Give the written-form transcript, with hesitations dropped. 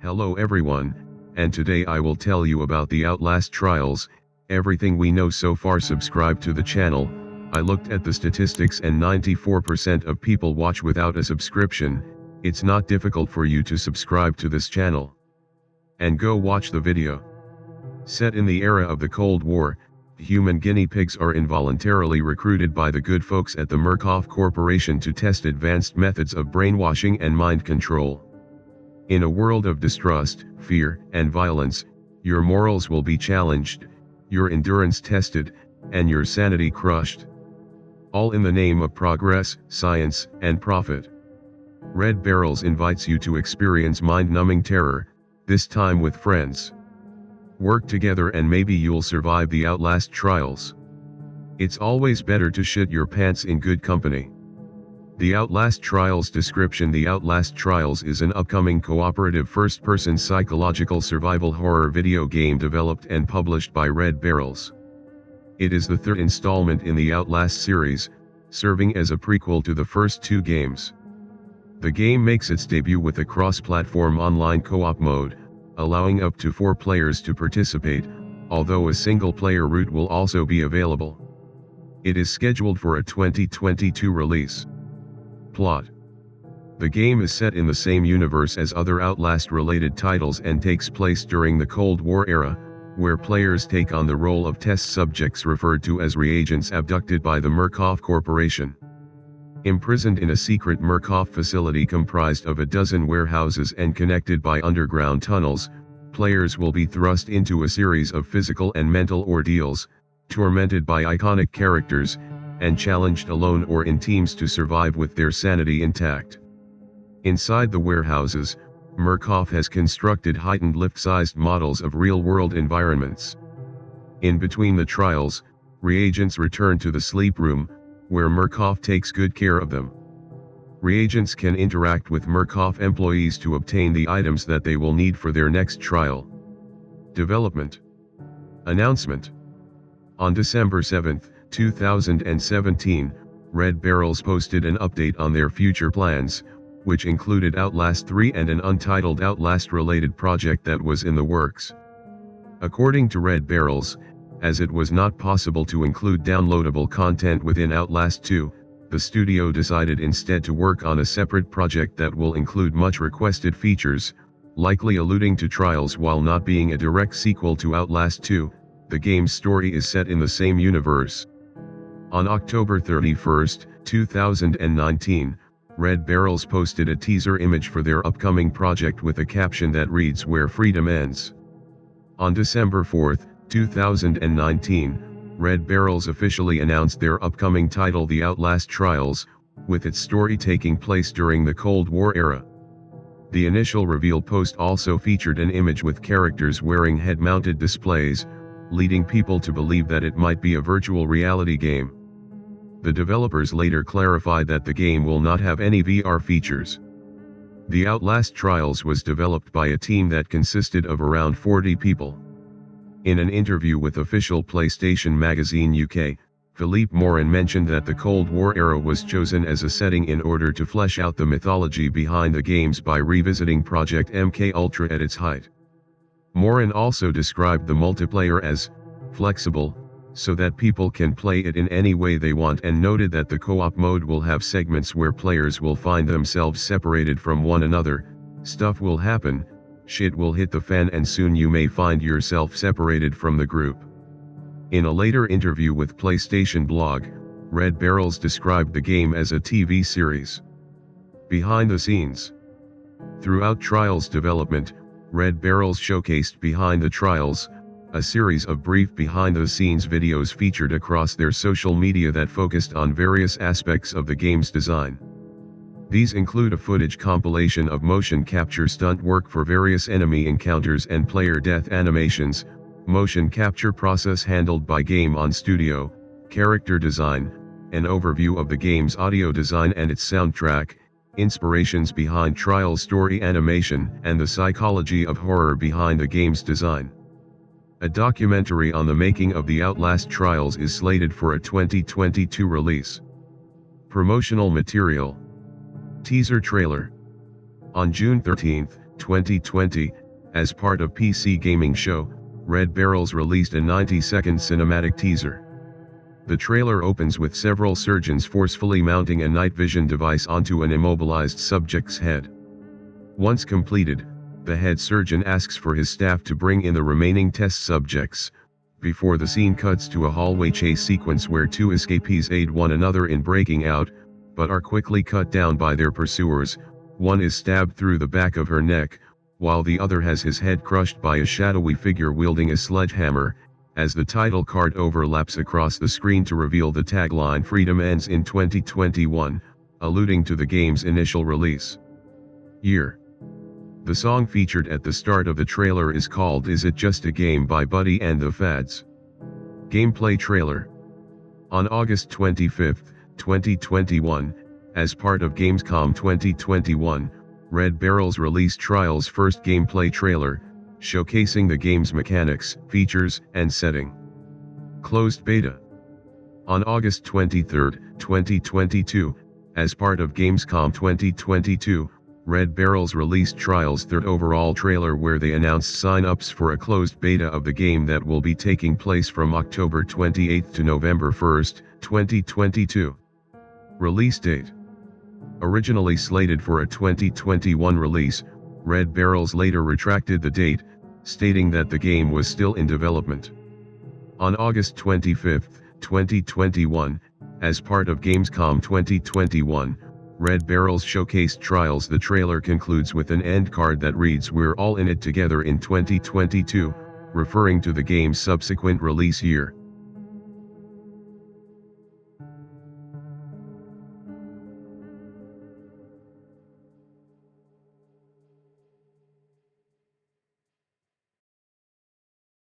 Hello everyone, and today I will tell you about the Outlast Trials, everything we know so far. Subscribe to the channel. I looked at the statistics and 94% of people watch without a subscription. It's not difficult for you to subscribe to this channel. And go watch the video. Set in the era of the Cold War, human guinea pigs are involuntarily recruited by the good folks at the Murkoff Corporation to test advanced methods of brainwashing and mind control. In a world of distrust, fear, and violence, your morals will be challenged, your endurance tested, and your sanity crushed. All in the name of progress, science, and profit. Red Barrels invites you to experience mind-numbing terror, this time with friends. Work together and maybe you'll survive the Outlast Trials. It's always better to shit your pants in good company. The Outlast Trials description. The Outlast Trials is an upcoming cooperative first-person psychological survival horror video game developed and published by Red Barrels. It is the third installment in the Outlast series, serving as a prequel to the first two games. The game makes its debut with a cross-platform online co-op mode, allowing up to 4 players to participate, although a single-player route will also be available. It is scheduled for a 2022 release. Plot. The game is set in the same universe as other Outlast-related titles and takes place during the Cold War era, where players take on the role of test subjects referred to as reagents abducted by the Murkoff Corporation. Imprisoned in a secret Murkoff facility comprised of a dozen warehouses and connected by underground tunnels, players will be thrust into a series of physical and mental ordeals, tormented by iconic characters, and challenged alone or in teams to survive with their sanity intact. Inside the warehouses, Murkoff has constructed heightened lift-sized models of real-world environments. In between the trials, reagents return to the sleep room, where Murkoff takes good care of them. Reagents can interact with Murkoff employees to obtain the items that they will need for their next trial. Development. Announcement. On December 7, 2017, Red Barrels posted an update on their future plans, which included Outlast 3 and an untitled Outlast-related project that was in the works. According to Red Barrels, as it was not possible to include downloadable content within Outlast 2, the studio decided instead to work on a separate project that will include much requested features, likely alluding to Trials. While not being a direct sequel to Outlast 2, the game's story is set in the same universe. On October 31, 2019, Red Barrels posted a teaser image for their upcoming project with a caption that reads "Where Freedom Ends." On December 4, 2019, Red Barrels officially announced their upcoming title, The Outlast Trials, with its story taking place during the Cold War era. The initial reveal post also featured an image with characters wearing head-mounted displays, leading people to believe that it might be a virtual reality game. The developers later clarified that the game will not have any VR features. The Outlast Trials was developed by a team that consisted of around 40 people. In an interview with official PlayStation Magazine UK, Philippe Morin mentioned that the Cold War era was chosen as a setting in order to flesh out the mythology behind the games by revisiting Project MK Ultra at its height. Morin also described the multiplayer as flexible, so that people can play it in any way they want, and noted that the co-op mode will have segments where players will find themselves separated from one another. Stuff will happen, shit will hit the fan, and soon you may find yourself separated from the group. In a later interview with PlayStation Blog, Red Barrels described the game as a TV series. Behind the scenes. Throughout Trials development, Red Barrels showcased Behind the Trials, a series of brief behind-the-scenes videos featured across their social media that focused on various aspects of the game's design. These include a footage compilation of motion capture stunt work for various enemy encounters and player death animations, motion capture process handled by Game On Studio, character design, an overview of the game's audio design and its soundtrack, inspirations behind Trials story animation, and the psychology of horror behind the game's design. A documentary on the making of the Outlast Trials is slated for a 2022 release. Promotional material. Teaser trailer. On June 13, 2020, as part of PC gaming show, Red Barrels released a 90-second cinematic teaser. The trailer opens with several surgeons forcefully mounting a night vision device onto an immobilized subject's head. Once completed, the head surgeon asks for his staff to bring in the remaining test subjects, before the scene cuts to a hallway chase sequence where two escapees aid one another in breaking out, but are quickly cut down by their pursuers. One is stabbed through the back of her neck, while the other has his head crushed by a shadowy figure wielding a sledgehammer, as the title card overlaps across the screen to reveal the tagline "Freedom ends in 2021, alluding to the game's initial release year. The song featured at the start of the trailer is called "Is It Just a Game" by Buddy and the Fads. Gameplay trailer. On August 25, 2021, as part of Gamescom 2021, Red Barrels released Trials' first gameplay trailer, showcasing the game's mechanics, features, and setting. Closed beta. On August 23, 2022, as part of Gamescom 2022, Red Barrels released Trials' third overall trailer where they announced sign-ups for a closed beta of the game that will be taking place from October 28 to November 1, 2022. Release date. Originally slated for a 2021 release, Red Barrels later retracted the date, stating that the game was still in development. On August 25, 2021, as part of Gamescom 2021, Red Barrels showcased Trials. The trailer concludes with an end card that reads "We're all in it together in 2022, referring to the game's subsequent release year.